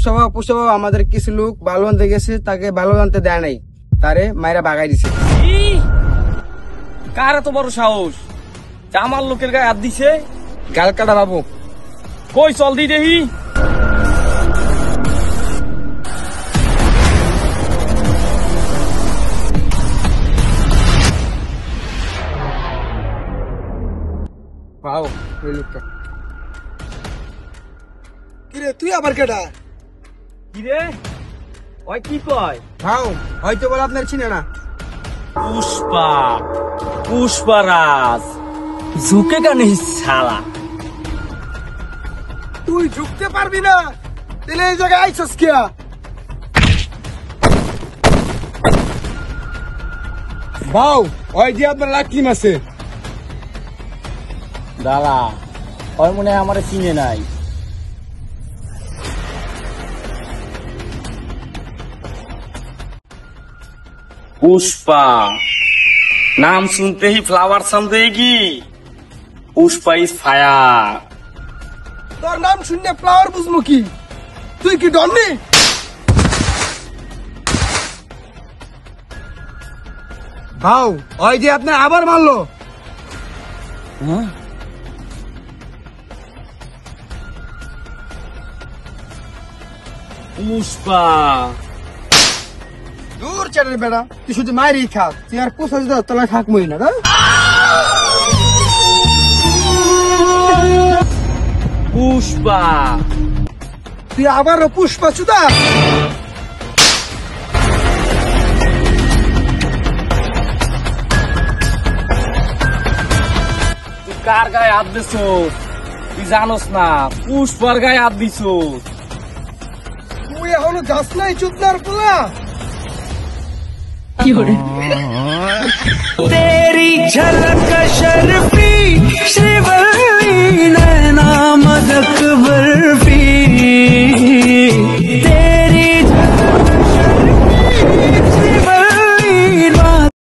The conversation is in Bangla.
পুষ্পা আমাদের কিছু লোক ভালো আনতে গেছে, তাকে ভালো আনতে দেয় নাই, তারে মায়েরা বাগাই দিছে। কার এত বড় সাহস আমার লোকের গায়ে হাত দিছে? গাল কাটা বাবু। কই চল দি দেখি। পাও ওই লোকটা। কিরে তুই আবার কেডা? কিরে ওই কি কয়? পাও হয়তো বলে আপনার চিনে না। পুষ্পারাজ ঝুঁকে কেন শালা? তুই ঢুকতে পারবি না, তাহলে এই জায়গায় আইছস কিয়া? বাউ ওই যে আপনার লাকি মাছে। দাদা ওই মনে হয় আমার চিনে নাই। পুষ্পা নাম শুনতে ही फ्लावर समझेगी। Pushpa is fire. তোর নাম শুনলে ফ্লাওয়ার বুঝবো কি? তুই কি ডননি? বাউ ওই যে আপনার আবার মারলো। পুষ্পা দূর চারের বেড়া, তুই শুধু মায়েরই খা, তুই আর পুষা যদি তলায় থাকবই না। পুষ্পা তুই আবারও পুষ্পা চুদা? তুই কার গায়ে হাত দিছ তুই জানোস না? পুষ্পার গায়ে হাত দিছ। তুই এখনো যাস নাই চুদনার পোলা? तेरी झलक शर्फ